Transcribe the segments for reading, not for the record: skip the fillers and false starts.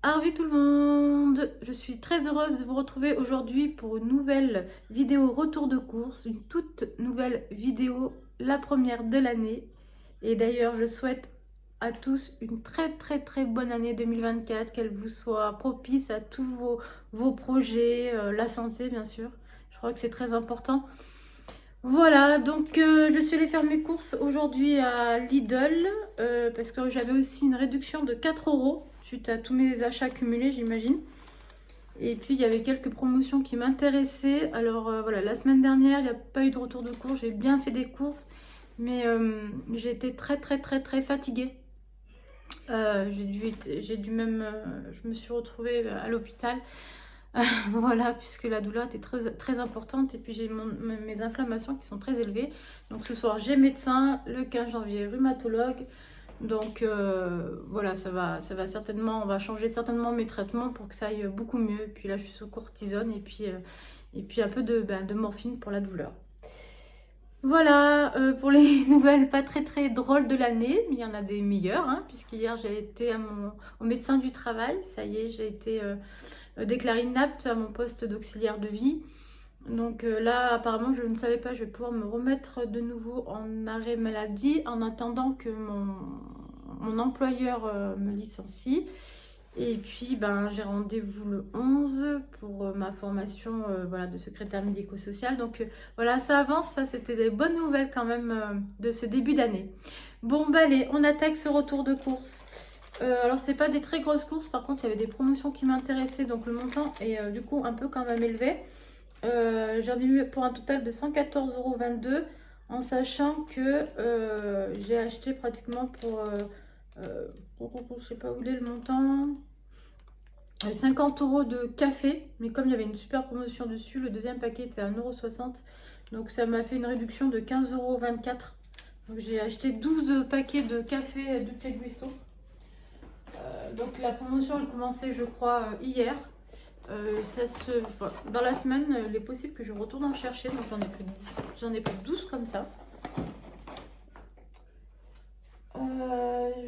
Ah oui tout le monde, je suis très heureuse de vous retrouver aujourd'hui pour une nouvelle vidéo retour de course, une toute nouvelle vidéo, la première de l'année. Et d'ailleurs je souhaite à tous une très bonne année 2024, qu'elle vous soit propice à tous vos projets, la santé bien sûr, je crois que c'est très important. Voilà, donc je suis allée faire mes courses aujourd'hui à Lidl parce que j'avais aussi une réduction de 4 euros suite à tous mes achats cumulés, j'imagine. Et puis il y avait quelques promotions qui m'intéressaient. Alors voilà, la semaine dernière, il n'y a pas eu de retour de course, j'ai bien fait des courses, mais j'ai été très fatiguée. J'ai dû même, je me suis retrouvée à l'hôpital. Voilà, puisque la douleur était très importante et puis j'ai mes inflammations qui sont très élevées. Donc ce soir, j'ai médecin, le 15 janvier, rhumatologue. Donc voilà, ça va certainement, on va changer certainement mes traitements pour que ça aille beaucoup mieux. Et puis là, je suis sous cortisone et puis un peu de morphine pour la douleur. Voilà, pour les nouvelles pas très drôles de l'année, mais il y en a des meilleures, hein, puisqu'hier j'ai été au médecin du travail. Ça y est, j'ai été déclarée inapte à mon poste d'auxiliaire de vie. Donc là, apparemment, je ne savais pas, je vais pouvoir me remettre de nouveau en arrêt maladie en attendant que mon employeur me licencie. Et puis, ben, j'ai rendez-vous le 11 pour ma formation voilà, de secrétaire médico-social. Donc voilà, ça avance, ça c'était des bonnes nouvelles quand même de ce début d'année. Bon, bah allez, on attaque ce retour de course. Alors, c'est pas des très grosses courses, par contre, il y avait des promotions qui m'intéressaient, donc le montant est du coup un peu quand même élevé. J'en ai eu pour un total de 114,22 € en sachant que j'ai acheté pratiquement euh, je sais pas où il est le montant, 50 € de café, mais comme il y avait une super promotion dessus, le deuxième paquet était à 1,60 €, donc ça m'a fait une réduction de 15,24 €. Donc j'ai acheté 12 paquets de café Dolce Gusto. Donc la promotion elle commençait je crois hier. Enfin, dans la semaine, il est possible que je retourne en chercher, donc j'en ai pris 12 comme ça.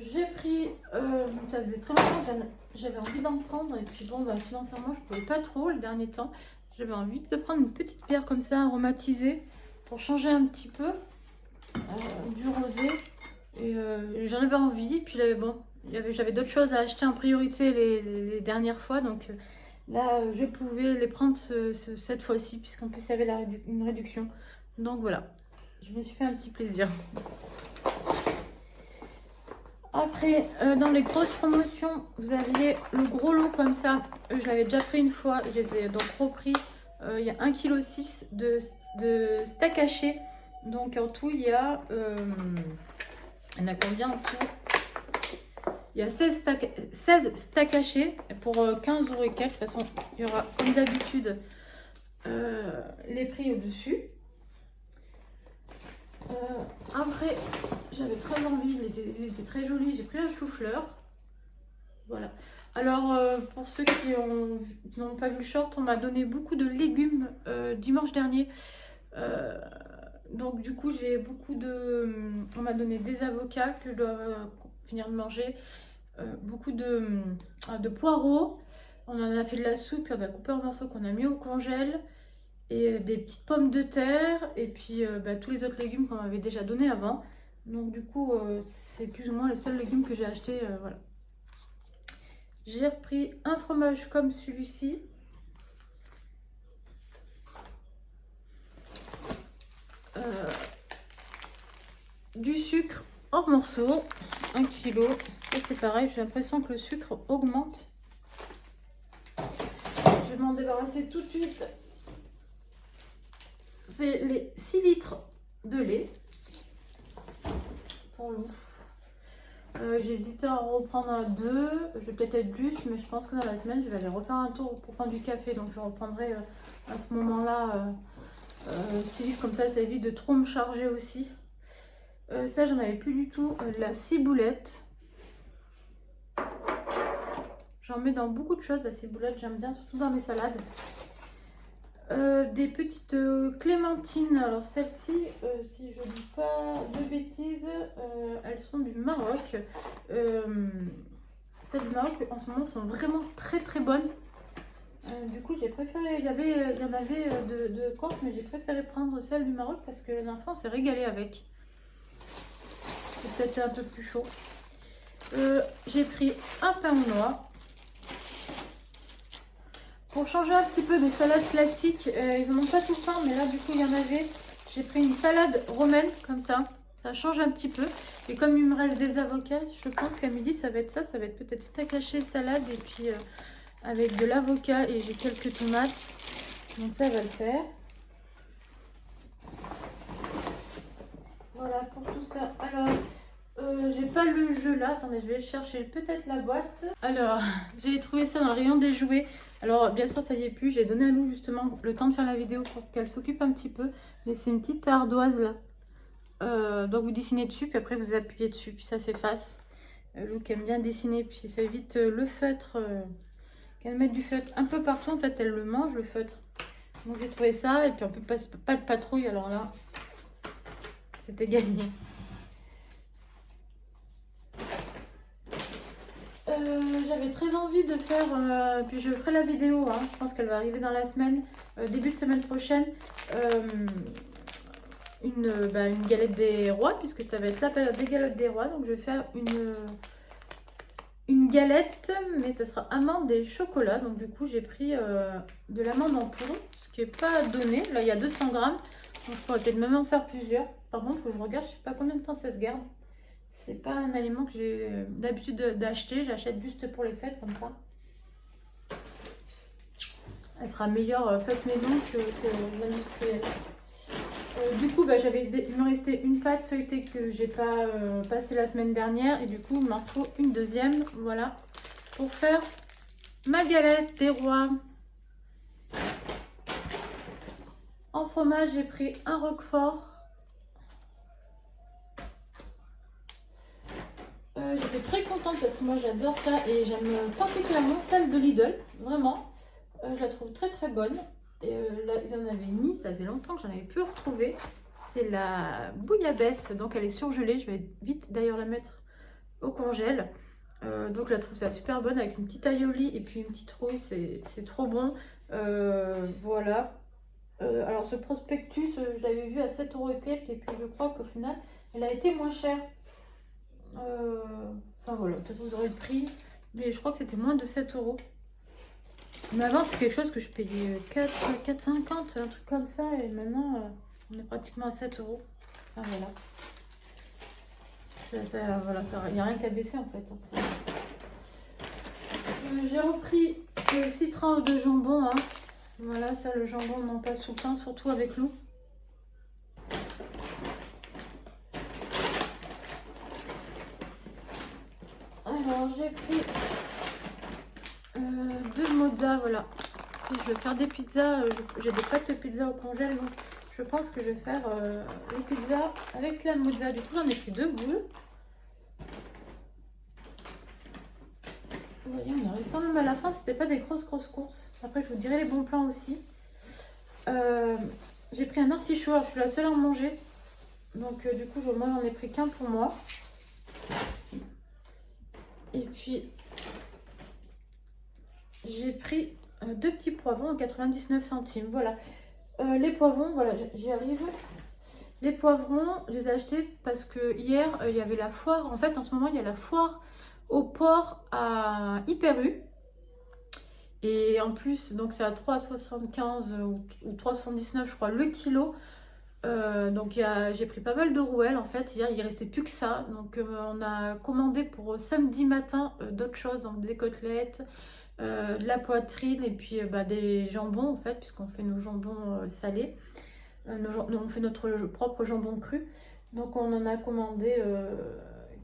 J'ai pris, ça faisait très longtemps que j'avais envie d'en prendre, et puis bon, bah, financièrement, je pouvais pas trop le dernier temps. J'avais envie de prendre une petite bière comme ça, aromatisée, pour changer un petit peu du rosé. Et j'en avais envie, puis bon, j'avais d'autres choses à acheter en priorité les dernières fois, donc là, je pouvais les prendre cette fois-ci, puisqu'en plus, il y avait une réduction. Donc voilà, je me suis fait un petit plaisir. Après, dans les grosses promotions, vous aviez le gros lot comme ça. Je l'avais déjà pris une fois, je les ai donc repris. Il y a 1,6 kg de steak haché. Donc en tout, il y a a combien en tout? Il y a 16 steaks hachés pour 15 € et quelques. De toute façon, il y aura comme d'habitude les prix au-dessus. Après, j'avais très envie, il était très joli. J'ai pris un chou-fleur. Voilà. Alors, pour ceux qui n'ont pas vu le short, on m'a donné beaucoup de légumes dimanche dernier. Donc, du coup, on m'a donné des avocats que je dois finir de manger. Beaucoup de poireaux. On en a fait de la soupe, puis on a coupé en morceaux qu'on a mis au congèle. Et des petites pommes de terre. Et puis tous les autres légumes qu'on m'avait déjà donné avant. Donc du coup, c'est plus ou moins les seuls légumes que j'ai achetés. Voilà. J'ai repris un fromage comme celui-ci. Du sucre en morceaux. 1 kg. Et c'est pareil, j'ai l'impression que le sucre augmente. Je vais m'en débarrasser tout de suite. C'est les 6 litres de lait. Pour l'eau. J'ai hésité à en reprendre 2. Je vais peut-être être juste, mais je pense que dans la semaine, je vais aller refaire un tour pour prendre du café. Donc je reprendrai à ce moment-là 6 litres, comme ça évite de trop me charger aussi. Ça, j'en avais plus du tout. La ciboulette. J'en mets dans beaucoup de choses, la ciboulette. J'aime bien, surtout dans mes salades. Des petites clémentines. Alors celles-ci, si je ne dis pas de bêtises, elles sont du Maroc. celles du Maroc en ce moment sont vraiment très très bonnes. Du coup, j'ai préféré, il y en avait de Corse, mais j'ai préféré prendre celle du Maroc parce que l'enfant s'est régalé avec. C'est peut-être un peu plus chaud. J'ai pris un pain au noix. Pour changer un petit peu des salades classiques, ils n'en ont pas tout le temps, mais là du coup il y en avait. J'ai pris une salade romaine comme ça change un petit peu. Et comme il me reste des avocats, je pense qu'à midi ça va être ça, ça va être peut-être steak haché, salade et puis avec de l'avocat et j'ai quelques tomates. Donc ça va le faire. Voilà pour tout ça. Alors, j'ai pas le jeu là. Attendez, je vais chercher peut-être la boîte. Alors, j'ai trouvé ça dans le rayon des jouets. Alors, bien sûr, ça y est plus. J'ai donné à Lou justement le temps de faire la vidéo pour qu'elle s'occupe un petit peu. Mais c'est une petite ardoise là. Donc, vous dessinez dessus, puis après, vous appuyez dessus, puis ça s'efface. Lou qui aime bien dessiner, puis ça évite le feutre. Qu'elle mette du feutre un peu partout. En fait, elle le mange, le feutre. Donc, j'ai trouvé ça. Et puis, on peut pas de patrouille. Alors là, c'était gagné. J'avais très envie de faire, puis je ferai la vidéo, hein, je pense qu'elle va arriver dans la semaine, début de semaine prochaine, une galette des rois, puisque ça va être la période des galettes des rois. Donc je vais faire une galette, mais ça sera amande et chocolat. Donc du coup j'ai pris de l'amande en poudre, ce qui n'est pas donné. Là il y a 200 grammes, donc je pourrais peut-être même en faire plusieurs. Par contre il faut que je regarde, je sais pas combien de temps ça se garde. C'est pas un aliment que j'ai d'habitude d'acheter. J'achète juste pour les fêtes comme ça. Elle sera meilleure faite maison que l'industrielle. Du coup, il me restait une pâte feuilletée que j'ai pas passée la semaine dernière. Et du coup, il m'en faut une deuxième. Voilà. Pour faire ma galette des rois. En fromage, j'ai pris un Roquefort. J'étais très contente parce que moi j'adore ça et j'aime particulièrement celle de Lidl, vraiment. Je la trouve très très bonne. Et là, ils en avaient mis, ça faisait longtemps que j'en avais pu retrouver. C'est la bouillabaisse, donc elle est surgelée. Je vais vite d'ailleurs la mettre au congèle. Donc je la trouve ça super bonne avec une petite aioli et puis une petite rouille, c'est trop bon. Voilà. Alors ce prospectus, je l'avais vu à 7 € et quelques, et puis je crois qu'au final, elle a été moins chère. Enfin voilà, de toute façon vous aurez le prix, mais je crois que c'était moins de 7 €. Mais avant c'est quelque chose que je payais 4,50, un truc comme ça, et maintenant on est pratiquement à 7 €. Enfin voilà, il n'y a rien qu'à baisser en fait. J'ai repris 6 tranches de jambon, hein. Voilà, ça le jambon on en passe tout le temps, surtout avec Lou. Alors j'ai pris 2 mozza, voilà. Si je veux faire des pizzas, j'ai des pâtes de pizza au congèle, donc je pense que je vais faire les pizzas avec la mozza. Du coup j'en ai pris 2 boules. Vous voyez, on arrive quand même à la fin, c'était pas des grosses courses. Après je vous dirai les bons plans aussi. J'ai pris un artichaut, alors je suis la seule à en manger. Donc du coup moi j'en ai pris qu'un pour moi. Et puis j'ai pris 2 petits poivrons à 99 centimes. Voilà. Les poivrons, voilà, j'y arrive. Les poivrons, je les ai achetés parce que hier, il y avait la foire. En fait, en ce moment, il y a la foire au port à Hyper U. Et en plus, donc c'est à 3,75 ou 3,79 je crois le kilo. Donc j'ai pris pas mal de rouelles en fait. Hier, il restait plus que ça. Donc on a commandé pour samedi matin d'autres choses, donc des côtelettes, de la poitrine et puis des jambons en fait, puisqu'on fait nos jambons salés. On fait notre propre jambon cru. Donc on en a commandé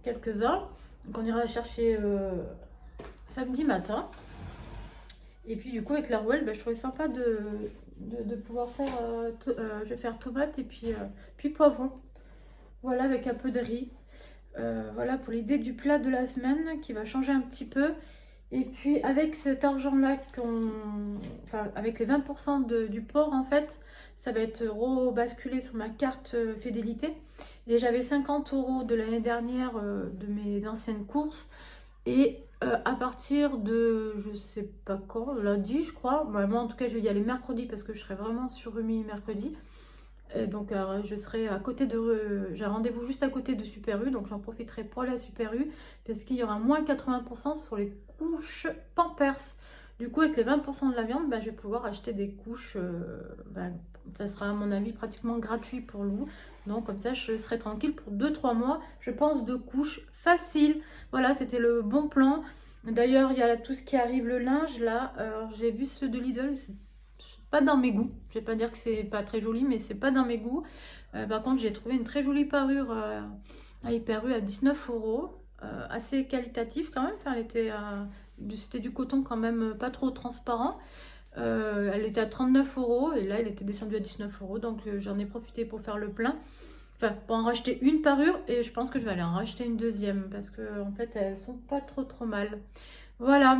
quelques-uns. Donc on ira chercher samedi matin. Et puis du coup avec la rouelle, je trouvais sympa de pouvoir faire, je vais faire tomate et puis poivron. Voilà, avec un peu de riz. Voilà pour l'idée du plat de la semaine qui va changer un petit peu. Et puis avec cet argent-là, enfin avec les 20% du port en fait, ça va être rebasculé sur ma carte fidélité. Et j'avais 50 € de l'année dernière de mes anciennes courses. Et à partir de, je sais pas quand, lundi je crois. Bah, moi en tout cas je vais y aller mercredi parce que je serai vraiment surrhumée mercredi. Et donc je serai à côté de... j'ai rendez-vous juste à côté de Super U, donc j'en profiterai pour la Super U parce qu'il y aura moins 80% sur les couches Pampers. Du coup avec les 20% de la viande, bah, je vais pouvoir acheter des couches, bah, ça sera à mon avis pratiquement gratuit pour Lou. Donc comme ça je serai tranquille pour 2-3 mois, je pense, de couches faciles. Voilà, c'était le bon plan. D'ailleurs il y a tout ce qui arrive, le linge là, j'ai vu ceux de Lidl, pas dans mes goûts. Je vais pas dire que c'est pas très joli, mais c'est pas dans mes goûts. Par contre, j'ai trouvé une très jolie parure à Hyper U à 19 €, assez qualitative quand même. Enfin, elle était, c'était du coton quand même, pas trop transparent. Elle était à 39 € et là, elle était descendue à 19 €. Donc, j'en ai profité pour faire le plein. Enfin, pour en racheter une parure et je pense que je vais aller en racheter une deuxième parce que en fait, elles sont pas trop mal. Voilà.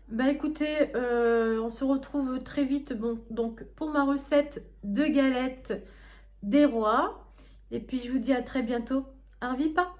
Bah écoutez, on se retrouve très vite, bon, donc pour ma recette de galettes des rois. Et puis je vous dis à très bientôt. Arvipa!